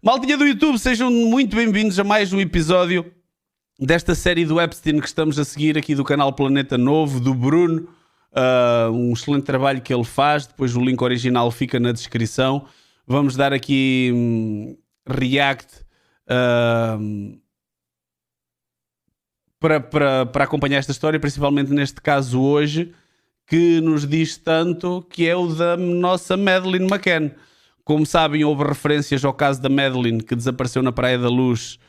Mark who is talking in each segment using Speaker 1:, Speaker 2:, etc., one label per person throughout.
Speaker 1: Maltinha do YouTube, sejam muito bem-vindos a mais um episódio desta série do Epstein que estamos a seguir aqui do canal Planeta Novo, do Bruno. Um excelente trabalho que ele faz. Depois o link original fica na descrição. Vamos dar aqui react para acompanhar esta história, principalmente neste caso hoje, que nos diz tanto, que é o da nossa Madeleine McCann. Como sabem, houve referências ao caso da Madeleine, que desapareceu na Praia da Luz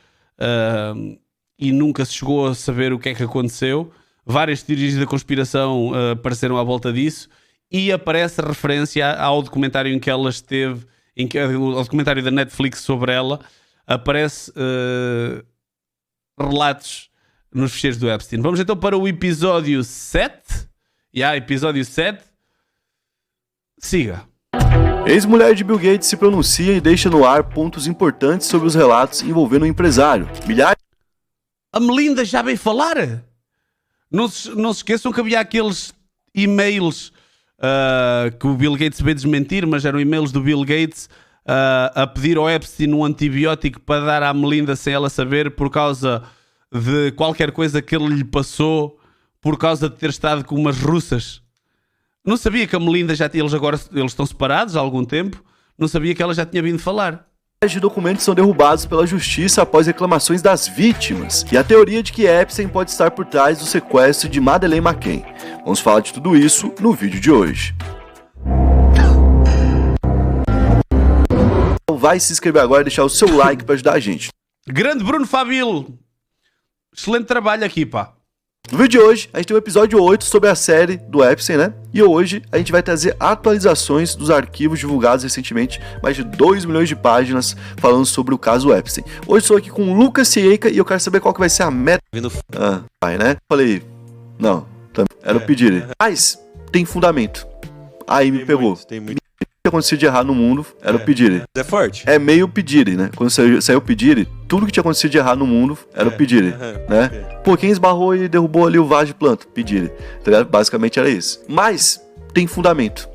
Speaker 1: e nunca se chegou a saber o que é que aconteceu. Várias teorias da conspiração apareceram à volta disso, e aparece a referência ao documentário em que ela esteve, ao documentário da Netflix sobre ela. Aparece relatos nos ficheiros do Epstein. Vamos então para o episódio 7. Episódio 7. Siga.
Speaker 2: Ex-mulher de Bill Gates se pronuncia e deixa no ar pontos importantes sobre os relatos envolvendo o empresário. Milhares...
Speaker 1: A Melinda já veio falar? Não se esqueçam que havia aqueles e-mails que o Bill Gates veio desmentir, mas eram e-mails do Bill Gates a pedir ao Epstein um antibiótico para dar à Melinda sem ela saber, por causa de qualquer coisa que ele lhe passou, por causa de ter estado com umas russas. Não sabia que a Melinda eles estão separados há algum tempo. Não sabia que ela já tinha vindo falar.
Speaker 2: De documentos são derrubados pela justiça após reclamações das vítimas e a teoria de que Epstein pode estar por trás do sequestro de Madeleine McCann. Vamos falar de tudo isso no vídeo de hoje. Então vai se inscrever agora e deixar o seu like para ajudar a gente.
Speaker 1: Grande Bruno Fabilo. Excelente trabalho aqui, pá.
Speaker 2: No vídeo de hoje, a gente tem o episódio 8 sobre a série do Epstein, né? E hoje a gente vai trazer atualizações dos arquivos divulgados recentemente, mais de 2 milhões de páginas falando sobre o caso Epstein. Hoje estou aqui com o Lucas Cieca e eu quero saber qual que vai ser a meta... né? Falei, não, era o pedir. Mas tem fundamento. Aí me pegou.
Speaker 3: Tem muito.
Speaker 2: O que aconteceu de errado no mundo era o pedir.
Speaker 3: É forte.
Speaker 2: É meio pedir, né? Quando saiu o pedir, tudo que tinha acontecido de errado no mundo era o pedir, né? Pô, quem esbarrou e derrubou ali o vaso de planta? Pedir, tá ligado? Basicamente era isso. Mas tem fundamento.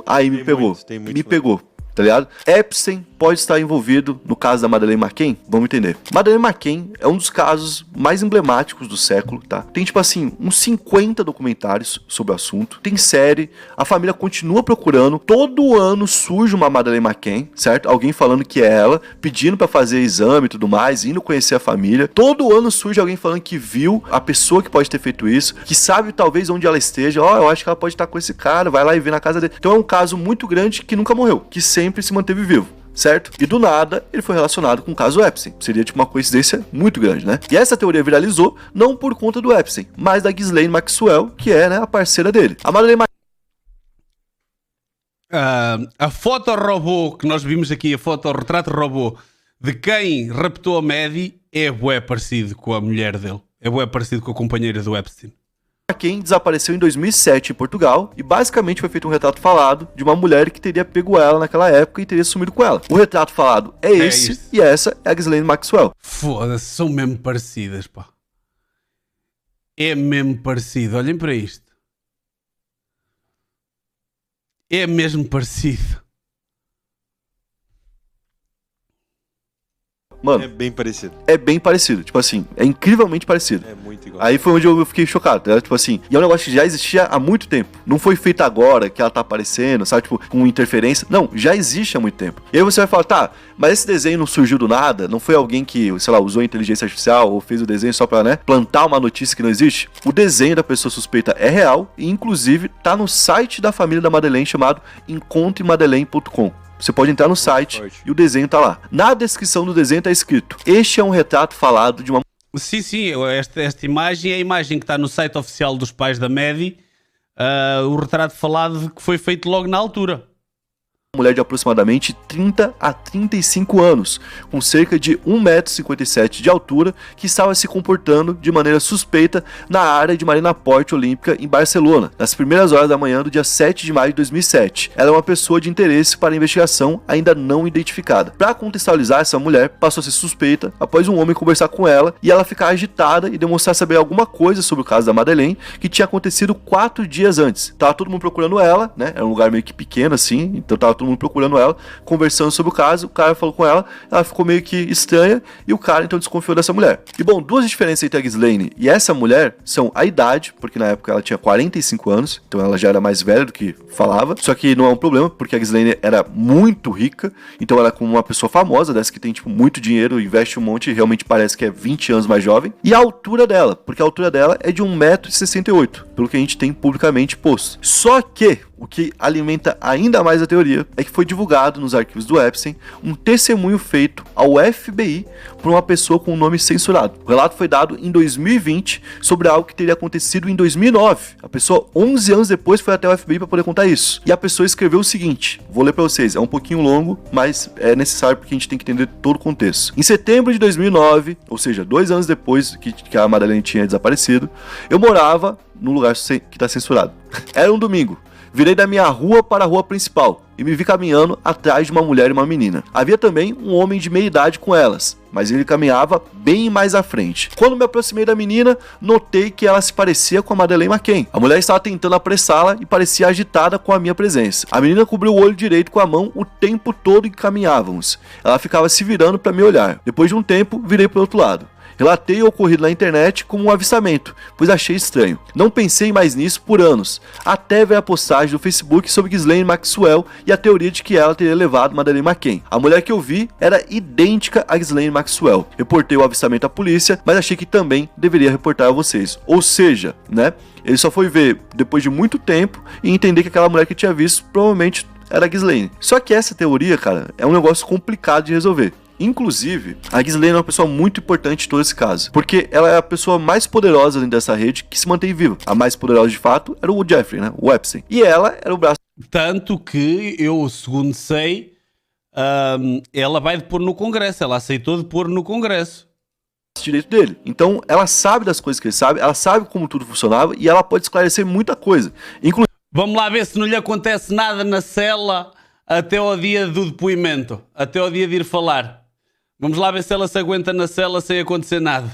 Speaker 2: Aí me pegou. Me pegou, tá ligado? Epstein pode estar envolvido no caso da Madeleine McCann? Vamos entender. Madeleine McCann é um dos casos mais emblemáticos do século, tá? Tem, tipo assim, uns 50 documentários sobre o assunto. Tem série. A família continua procurando. Todo ano surge uma Madeleine McCann, certo? Alguém falando que é ela, pedindo pra fazer exame e tudo mais, indo conhecer a família. Todo ano surge alguém falando que viu a pessoa que pode ter feito isso, que sabe talvez onde ela esteja. Eu acho que ela pode estar com esse cara, vai lá e vê na casa dele. Então é um caso muito grande que nunca morreu, que sempre se manteve vivo, certo? E do nada, ele foi relacionado com o caso Epstein. Seria tipo uma coincidência muito grande, né? E essa teoria viralizou não por conta do Epstein, mas da Ghislaine Maxwell, que é, né, a parceira dele. A Madeleine
Speaker 1: a foto robô que nós vimos aqui, o retrato robô de quem raptou a Maddie, é bué parecido com a mulher dele. É bué parecido com a companheira do Epstein.
Speaker 2: McCann desapareceu em 2007 em Portugal e basicamente foi feito um retrato falado de uma mulher que teria pego ela naquela época e teria sumido com ela. O retrato falado é esse e essa é a Ghislaine Maxwell.
Speaker 1: Foda-se, são mesmo parecidas, pá. É mesmo parecido, olhem para isto. É mesmo parecido.
Speaker 2: Mano,
Speaker 3: É bem parecido.
Speaker 2: é bem parecido, tipo assim, é incrivelmente parecido.
Speaker 3: É muito igual.
Speaker 2: Aí foi onde eu fiquei chocado, né? Tipo assim, e é um negócio que já existia há muito tempo. Não foi feito agora que ela tá aparecendo, sabe? Tipo, com interferência. Não, já existe há muito tempo. E aí você vai falar, tá, mas esse desenho não surgiu do nada? Não foi alguém que, sei lá, usou inteligência artificial ou fez o desenho só pra, né, plantar uma notícia que não existe? O desenho da pessoa suspeita é real e, inclusive, tá no site da família da Madeleine chamado encontremadeleine.com. Você pode entrar no site e o desenho tá lá. Na descrição do desenho tá escrito: este é um retrato falado de uma...
Speaker 1: Sim, esta imagem é a imagem que está no site oficial dos pais da Maddie. O retrato falado que foi feito logo na altura.
Speaker 2: mulher de aproximadamente 30 a 35 anos, com cerca de 1,57 m de altura, que estava se comportando de maneira suspeita na área de Marina Porte Olímpica em Barcelona, nas primeiras horas da manhã do dia 7 de maio de 2007. Ela é uma pessoa de interesse para a investigação ainda não identificada. Para contextualizar, essa mulher passou a ser suspeita após um homem conversar com ela e ela ficar agitada e demonstrar saber alguma coisa sobre o caso da Madeleine, que tinha acontecido 4 dias antes. Tava todo mundo procurando ela, né? Era um lugar meio que pequeno assim, então tava todo mundo procurando ela, conversando sobre o caso, o cara falou com ela, ela ficou meio que estranha, e o cara então desconfiou dessa mulher. E bom, duas diferenças entre a Ghislaine e essa mulher são a idade, porque na época ela tinha 45 anos, então ela já era mais velha do que falava, só que não é um problema, porque a Ghislaine era muito rica, então ela é como uma pessoa famosa, dessa que tem tipo muito dinheiro, investe um monte e realmente parece que é 20 anos mais jovem, e a altura dela, porque a altura dela é de 1,68 m, pelo que a gente tem publicamente posto. Só que o que alimenta ainda mais a teoria é que foi divulgado nos arquivos do Epstein um testemunho feito ao FBI por uma pessoa com um nome censurado. O relato foi dado em 2020 sobre algo que teria acontecido em 2009. A pessoa, 11 anos depois, foi até o FBI para poder contar isso. E a pessoa escreveu o seguinte, vou ler para vocês, é um pouquinho longo, mas é necessário porque a gente tem que entender todo o contexto. Em setembro de 2009, ou seja, 2 anos depois que a Madeleine tinha desaparecido, eu morava no lugar que está censurado. Era um domingo. Virei da minha rua para a rua principal e me vi caminhando atrás de uma mulher e uma menina. Havia também um homem de meia idade com elas, mas ele caminhava bem mais à frente. Quando me aproximei da menina, notei que ela se parecia com a Madeleine McCann. A mulher estava tentando apressá-la e parecia agitada com a minha presença. A menina cobriu o olho direito com a mão o tempo todo que caminhávamos. Ela ficava se virando para me olhar. Depois de um tempo, virei para o outro lado. Relatei o ocorrido na internet como um avistamento, pois achei estranho. Não pensei mais nisso por anos, até ver a postagem do Facebook sobre Ghislaine Maxwell e a teoria de que ela teria levado Madeleine McCann. A mulher que eu vi era idêntica a Ghislaine Maxwell. Reportei o avistamento à polícia, mas achei que também deveria reportar a vocês. Ou seja, né, ele só foi ver depois de muito tempo e entender que aquela mulher que tinha visto provavelmente era a Ghislaine. Só que essa teoria, cara, é um negócio complicado de resolver. Inclusive, a Ghislaine é uma pessoa muito importante em todo esse caso, porque ela é a pessoa mais poderosa dentro dessa rede que se mantém viva. A mais poderosa de fato era o Jeffrey, né? O Epstein. E ela era o braço.
Speaker 1: Tanto que eu, segundo sei, ela vai depor no Congresso. Ela aceitou depor no Congresso.
Speaker 2: Direito dele. Então, ela sabe das coisas que ele sabe, ela sabe como tudo funcionava e ela pode esclarecer muita coisa.
Speaker 1: Vamos lá ver se não lhe acontece nada na cela até ao dia do depoimento, até ao dia de ir falar. Vamos lá ver se ela se aguenta na cela sem acontecer nada.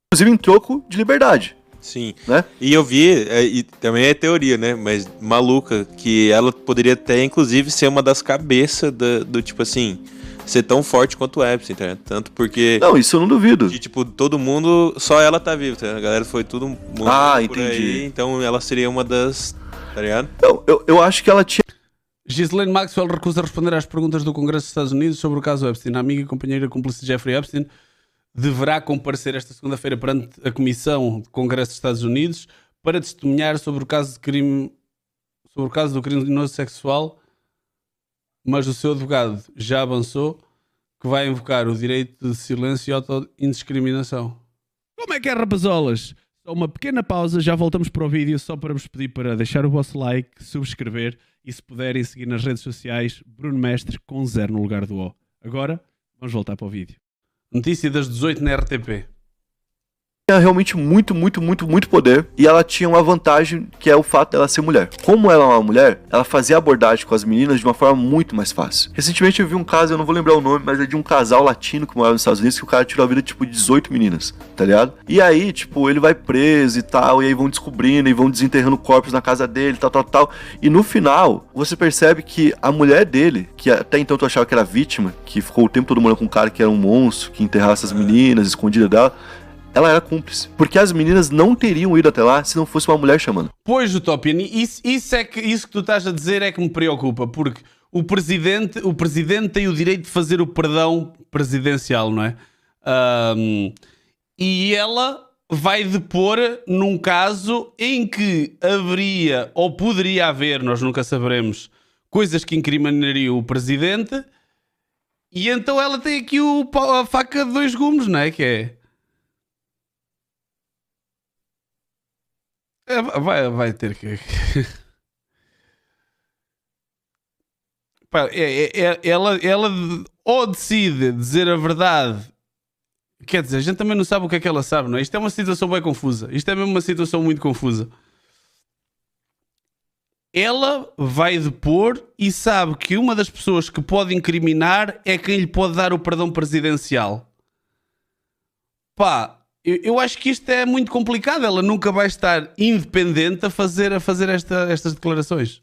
Speaker 2: Inclusive em troco de liberdade.
Speaker 3: Sim.
Speaker 2: Né?
Speaker 3: E eu vi, e também é teoria, né? Mas maluca, que ela poderia até, inclusive, ser uma das cabeças do tipo assim, ser tão forte quanto o Epstein, tá? Tanto porque...
Speaker 2: Não, isso eu não duvido.
Speaker 3: Que, tipo, todo mundo, só ela tá viva, tá? A galera foi todo mundo por
Speaker 2: entendi.
Speaker 3: aí, então ela seria uma das, tá ligado?
Speaker 2: Não, eu acho que ela tinha...
Speaker 1: Ghislaine Maxwell recusa responder às perguntas do Congresso dos Estados Unidos sobre o caso Epstein. A amiga e companheira cúmplice de Jeffrey Epstein deverá comparecer esta segunda-feira perante a Comissão de Congresso dos Estados Unidos para testemunhar sobre o caso de crime, sobre o caso do criminoso sexual, mas o seu advogado já avançou que vai invocar o direito de silêncio e auto-indiscriminação. Como é que é, rapazolas? Só uma pequena pausa, já voltamos para o vídeo, só para vos pedir para deixar o vosso like, subscrever e, se puderem, seguir nas redes sociais Bruno Mestre com 0 no lugar do O. Agora, vamos voltar para o vídeo. Notícia das 18 na RTP.
Speaker 2: Tinha realmente muito poder, e ela tinha uma vantagem, que é o fato dela ser mulher. Como ela é uma mulher, ela fazia abordagem com as meninas de uma forma muito mais fácil. Recentemente eu vi um caso, eu não vou lembrar o nome, mas é de um casal latino que morava nos Estados Unidos, que o cara tirou a vida tipo de 18 meninas, tá ligado? E aí, tipo, ele vai preso e tal, e aí vão descobrindo e vão desenterrando corpos na casa dele, tal. E no final, você percebe que a mulher dele, que até então tu achava que era vítima, que ficou o tempo todo morando com um cara que era um monstro, que enterrava essas meninas, escondida dela, ela era cúmplice. Porque as meninas não teriam ido até lá se não fosse uma mulher chamando.
Speaker 1: Pois, Utopian, isso que tu estás a dizer é que me preocupa, porque o presidente tem o direito de fazer o perdão presidencial, não é? E ela vai depor num caso em que haveria, ou poderia haver, nós nunca saberemos, coisas que incriminariam o presidente, e então ela tem aqui a faca de 2 gumes, não é? Que é... Vai ter que... Pá, ela ou decide dizer a verdade, quer dizer, a gente também não sabe o que é que ela sabe, não é? Isto é uma situação bem confusa. Isto é mesmo uma situação muito confusa. Ela vai depor e sabe que uma das pessoas que pode incriminar é quem lhe pode dar o perdão presidencial. Pá, eu acho que isto é muito complicado. Ela nunca vai estar independente a fazer estas declarações.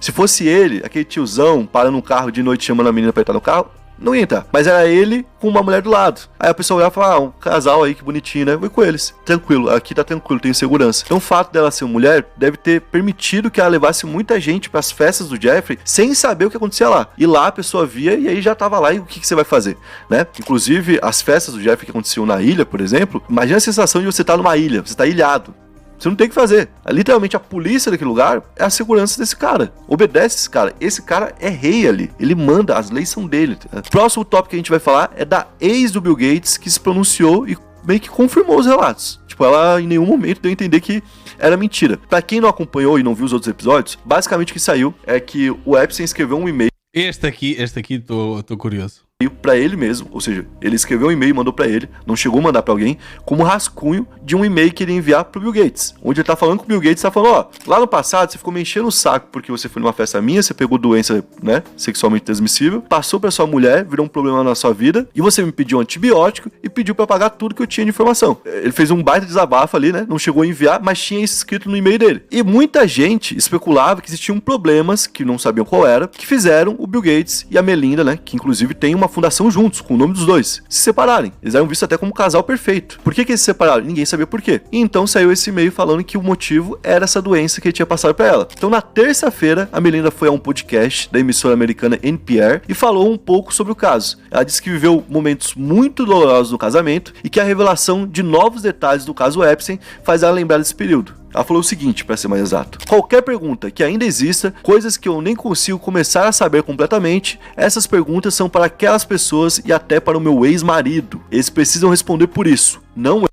Speaker 2: Se fosse ele, aquele tiozão, parando um carro de noite chamando a menina pra entrar no carro, não ia entrar. Mas era ele com uma mulher do lado. Aí a pessoa olhava e falava, um casal aí, que bonitinho, né? Vou com eles. Tranquilo, aqui tá tranquilo, tenho segurança. Então o fato dela ser mulher deve ter permitido que ela levasse muita gente pras festas do Jeffrey sem saber o que acontecia lá. E lá a pessoa via e aí já tava lá e o que você vai fazer, né? Inclusive, as festas do Jeffrey que aconteciam na ilha, por exemplo, imagina a sensação de você estar numa ilha, você tá ilhado. Você não tem o que fazer. Literalmente a polícia daquele lugar é a segurança desse cara. Obedece esse cara. Esse cara é rei ali. Ele manda, as leis são dele. Próximo tópico que a gente vai falar é da ex do Bill Gates, que se pronunciou e meio que confirmou os relatos. Tipo, ela em nenhum momento deu a entender que era mentira. Pra quem não acompanhou e não viu os outros episódios, basicamente o que saiu é que o Epstein escreveu um e-mail.
Speaker 1: Este aqui tô curioso.
Speaker 2: Pra ele mesmo, ou seja, ele escreveu um e-mail e mandou pra ele, não chegou a mandar pra alguém, como rascunho de um e-mail que ele ia enviar pro Bill Gates, onde ele tá falando com o Bill Gates, tá falando, ó, lá no passado você ficou me enchendo o saco porque você foi numa festa minha, você pegou doença, né, sexualmente transmissível, passou pra sua mulher, virou um problema na sua vida, e você me pediu um antibiótico e pediu pra pagar tudo que eu tinha de informação. Ele fez um baita desabafo ali, né, não chegou a enviar, mas tinha isso escrito no e-mail dele. E muita gente especulava que existiam problemas, que não sabiam qual era, que fizeram o Bill Gates e a Melinda, né, que inclusive tem uma fundação juntos, com o nome dos dois, se separarem. Eles eram vistos até como um casal perfeito. Por que eles se separaram? Ninguém sabia por quê. E então saiu esse e-mail falando que o motivo era essa doença que ele tinha passado pra ela. Então na terça-feira, a Melinda foi a um podcast da emissora americana NPR e falou um pouco sobre o caso. Ela disse que viveu momentos muito dolorosos no casamento e que a revelação de novos detalhes do caso Epstein faz ela lembrar desse período. Ela falou o seguinte, para ser mais exato: qualquer pergunta que ainda exista, coisas que eu nem consigo começar a saber completamente, essas perguntas são para aquelas pessoas e até para o meu ex-marido. Eles precisam responder por isso, não eu.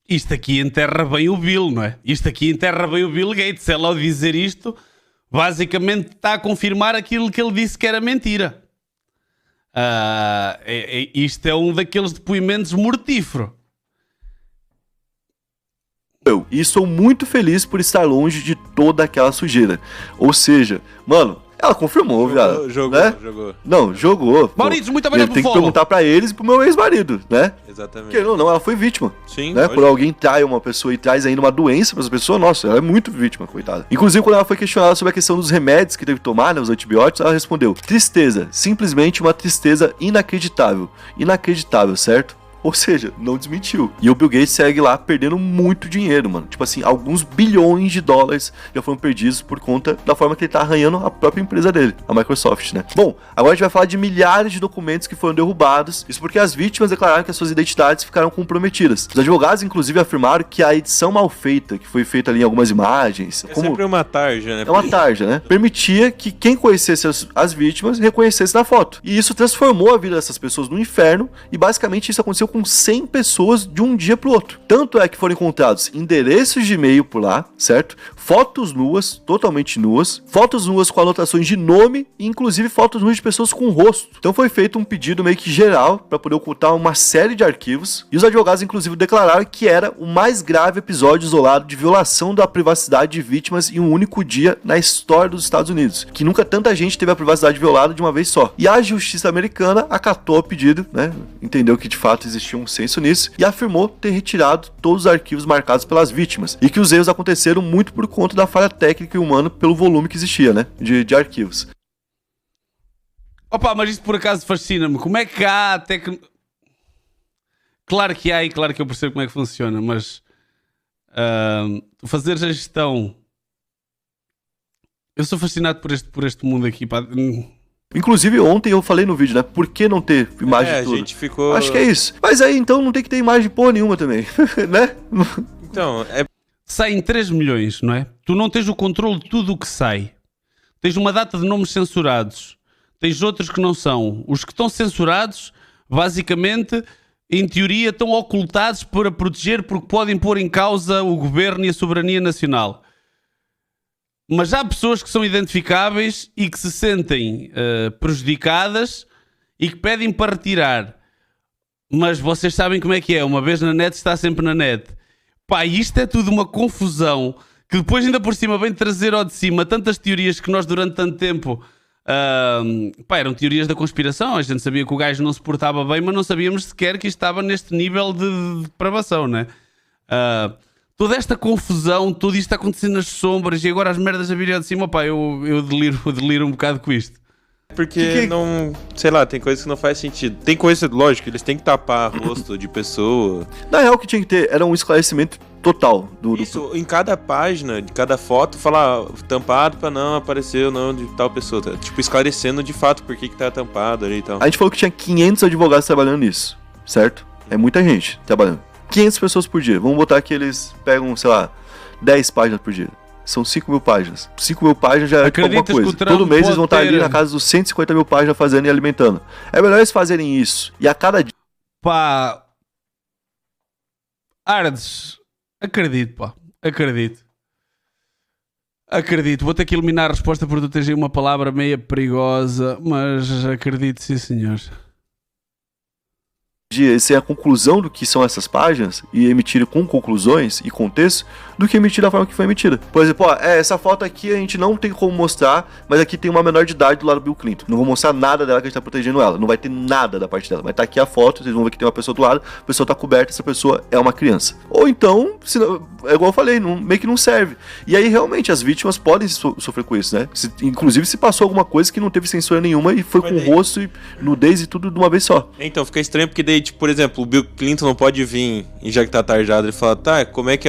Speaker 1: Isto aqui enterra bem o Bill, não é? Isto aqui enterra bem o Bill Gates. Ela ao dizer isto, basicamente está a confirmar aquilo que ele disse que era mentira. Isto é um daqueles depoimentos mortíferos.
Speaker 2: E sou muito feliz por estar longe de toda aquela sujeira. Ou seja, mano, ela confirmou, viado.
Speaker 3: Jogou.
Speaker 2: Não, jogou.
Speaker 1: Maurício, muito obrigado por
Speaker 2: tem que perguntar pra eles e pro meu ex-marido, né?
Speaker 3: Exatamente.
Speaker 2: Porque não, ela foi vítima.
Speaker 3: Sim,
Speaker 2: né? Por alguém trai uma pessoa e traz ainda uma doença pra essa pessoa, nossa, ela é muito vítima, coitada. Inclusive, quando ela foi questionada sobre a questão dos remédios que teve que tomar, né, os antibióticos, ela respondeu: tristeza, simplesmente uma tristeza inacreditável. Inacreditável, certo? Ou seja, não desmentiu. E o Bill Gates segue lá perdendo muito dinheiro, mano. Tipo assim, alguns bilhões de dólares já foram perdidos por conta da forma que ele tá arranhando a própria empresa dele, a Microsoft, né? Bom, agora a gente vai falar de milhares de documentos que foram derrubados. Isso porque as vítimas declararam que as suas identidades ficaram comprometidas. Os advogados, inclusive, afirmaram que a edição mal feita, que foi feita ali em algumas imagens...
Speaker 3: É sempre uma tarja, né?
Speaker 2: É uma tarja, né? Permitia que quem conhecesse as vítimas reconhecesse na foto. E isso transformou a vida dessas pessoas no inferno e basicamente isso aconteceu com 100 pessoas de um dia pro outro. Tanto é que foram encontrados endereços de e-mail por lá, certo? Fotos nuas, totalmente nuas, fotos nuas com anotações de nome e inclusive fotos nuas de pessoas com rosto. Então foi feito um pedido meio que geral para poder ocultar uma série de arquivos e os advogados inclusive declararam que era o mais grave episódio isolado de violação da privacidade de vítimas em um único dia na história dos Estados Unidos, que nunca tanta gente teve a privacidade violada de uma vez só. E a justiça americana acatou o pedido, né? Entendeu que de fato existia um senso nisso e afirmou ter retirado todos os arquivos marcados pelas vítimas e que os erros aconteceram muito por conta da falha técnica e humana pelo volume que existia, né, de arquivos.
Speaker 1: Opa, mas isso por acaso fascina-me. Como é que há Claro que há e claro que eu percebo como é que funciona, mas fazer a gestão... Eu sou fascinado por este mundo aqui, pá.
Speaker 2: Inclusive ontem eu falei no vídeo, né? Por que não ter imagem de tudo?
Speaker 3: A gente ficou...
Speaker 2: Acho que é isso. Mas aí então não tem que ter imagem porra nenhuma também, né?
Speaker 3: Então,
Speaker 1: Saem 3 milhões, não é? Tu não tens o controle de tudo o que sai. Tens uma data de nomes censurados. Tens outros que não são. Os que estão censurados, basicamente, em teoria, estão ocultados para proteger porque podem pôr em causa o governo e a soberania nacional. Mas há pessoas que são identificáveis e que se sentem prejudicadas e que pedem para retirar. Mas vocês sabem como é que é. Uma vez na net está sempre na net. Pá, isto é tudo uma confusão que depois ainda por cima vem trazer ao de cima tantas teorias que nós durante tanto tempo... eram teorias da conspiração. A gente sabia que o gajo não se portava bem, mas não sabíamos sequer que isto estava neste nível de depravação, né? toda esta confusão, tudo isto acontecendo nas sombras e agora as merdas a virem de cima, pá, eu deliro um bocado com isto.
Speaker 3: Porque não, sei lá, tem coisas que não faz sentido. Tem coisa, lógico, eles têm que tapar rosto de pessoa.
Speaker 2: Na real, o que tinha que ter era um esclarecimento total do...
Speaker 3: Isso, em cada página, de cada foto, falar tampado pra não aparecer o nome de tal pessoa. Tá? Tipo, esclarecendo de fato por que tá tampado ali e tal.
Speaker 2: A gente falou que tinha 500 advogados trabalhando nisso, certo? É muita gente trabalhando. 500 pessoas por dia. Vamos botar que eles pegam, sei lá, 10 páginas por dia. São 5 mil páginas. 5 mil páginas já é alguma coisa. Todo mês eles vão estar ali na casa dos 150 mil páginas fazendo e alimentando. É melhor eles fazerem isso. E a cada dia...
Speaker 1: Pá... Ardes, acredito, pá. Acredito. Vou ter que eliminar a resposta porque tu tens aí uma palavra meio perigosa, mas acredito, sim, senhor.
Speaker 2: Eles têm a conclusão do que são essas páginas e emitir com conclusões e contexto do que emitir da forma que foi emitida. Por exemplo, ó, essa foto aqui a gente não tem como mostrar, mas aqui tem uma menor de idade do lado do Bill Clinton. Não vou mostrar nada dela que a gente tá protegendo ela. Não vai ter nada da parte dela. Vai estar aqui a foto, vocês vão ver que tem uma pessoa do lado, a pessoa tá coberta, essa pessoa é uma criança. Ou então, é igual eu falei, meio que não serve. E aí realmente as vítimas podem sofrer com isso, né? Inclusive se passou alguma coisa que não teve censura nenhuma e foi com o rosto e nudez e tudo de uma vez só.
Speaker 3: Então fica estranho porque daí, tipo, por exemplo, o Bill Clinton não pode vir e já que tá tarjado, ele fala, tá, como é que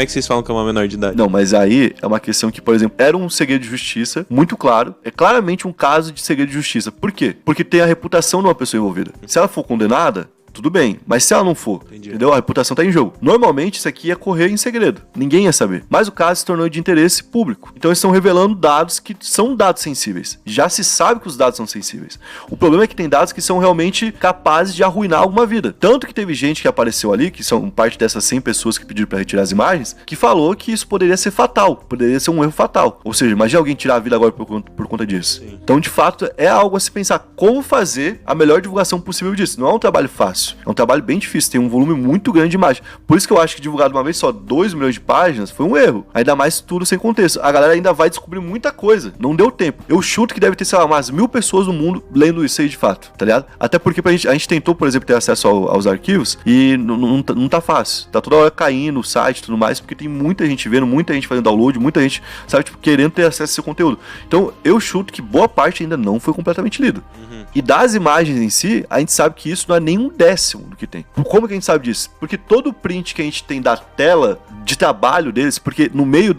Speaker 3: vocês falam que é uma menor de idade?
Speaker 2: Não, mas aí é uma questão que, por exemplo, era um segredo de justiça muito claro. É claramente um caso de segredo de justiça. Por quê? Porque tem a reputação de uma pessoa envolvida. Se ela for condenada, tudo bem, mas se ela não for, entendeu? A reputação tá em jogo. Normalmente isso aqui ia correr em segredo, ninguém ia saber. Mas o caso se tornou de interesse público. Então eles estão revelando dados que são dados sensíveis. Já se sabe que os dados são sensíveis. O problema é que tem dados que são realmente capazes de arruinar alguma vida. Tanto que teve gente que apareceu ali, que são parte dessas 100 pessoas que pediram pra retirar as imagens, que falou que isso poderia ser fatal, poderia ser um erro fatal. Ou seja, imagina alguém tirar a vida agora por conta disso. Sim. Então, de fato, é algo a se pensar como fazer a melhor divulgação possível disso. Não é um trabalho fácil. É um trabalho bem difícil, tem um volume muito grande de imagem. Por isso que eu acho que divulgar de uma vez só 2 milhões de páginas foi um erro. Ainda mais tudo sem contexto. A galera ainda vai descobrir muita coisa. Não deu tempo. Eu chuto que deve ter, sei lá, umas 1000 pessoas no mundo lendo isso aí de fato, tá ligado? Até porque a gente tentou, por exemplo, ter acesso aos arquivos e não tá fácil. Tá toda hora caindo o site e tudo mais, porque tem muita gente vendo, muita gente fazendo download, muita gente, sabe, tipo, querendo ter acesso a esse conteúdo. Então, eu chuto que boa parte ainda não foi completamente lido. E das imagens em si, a gente sabe que isso não é nem um décimo do que tem. Como que a gente sabe disso? Porque todo o print que a gente tem da tela de trabalho deles, porque no meio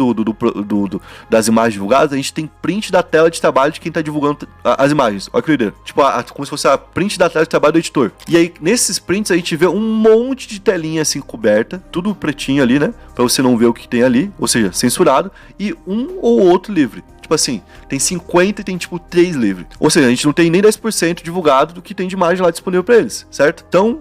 Speaker 2: das imagens divulgadas, a gente tem print da tela de trabalho de quem tá divulgando as imagens. Olha que ideia. Tipo, como se fosse a print da tela de trabalho do editor. E aí, nesses prints, a gente vê um monte de telinha assim coberta, tudo pretinho ali, né? Pra você não ver o que tem ali, ou seja, censurado, e um ou outro livre. Tipo assim, tem 50 e tem tipo 3 livres. Ou seja, a gente não tem nem 10% divulgado do que tem de imagem lá disponível pra eles, certo? Então...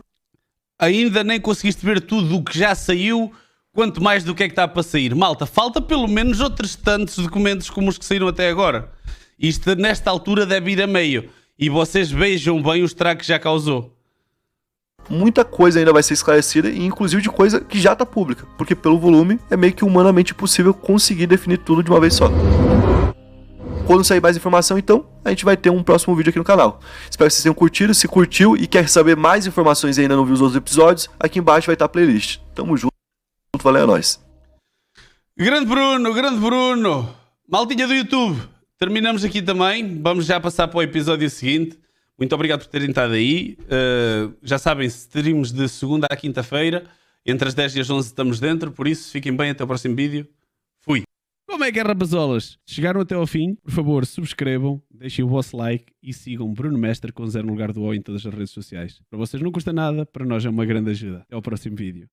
Speaker 1: Ainda nem conseguiste ver tudo o que já saiu, quanto mais do que é que está para sair. Malta, falta pelo menos outros tantos documentos como os que saíram até agora. Isto, nesta altura, deve ir a meio. E vocês vejam bem o estrago que já causou.
Speaker 2: Muita coisa ainda vai ser esclarecida, e inclusive de coisa que já tá pública. Porque pelo volume, é meio que humanamente impossível conseguir definir tudo de uma vez só. Quando sair mais informação, então, a gente vai ter um próximo vídeo aqui no canal. Espero que vocês tenham curtido. Se curtiu e quer saber mais informações e ainda não viu os outros episódios, aqui embaixo vai estar a playlist. Tamo junto, valeu, é nóis.
Speaker 1: Grande Bruno. Maltinha do YouTube, terminamos aqui também. Vamos já passar para o episódio seguinte. Muito obrigado por terem estado aí. Já sabem, streams de segunda à quinta-feira. Entre as 10 e as 11 estamos dentro. Por isso, fiquem bem, até o próximo vídeo. Fui. Como é que é, rapazolas? Se chegaram até ao fim, por favor, subscrevam, deixem o vosso like e sigam Bruno Mestre com 0 no lugar do O em todas as redes sociais. Para vocês não custa nada, para nós é uma grande ajuda. Até ao próximo vídeo.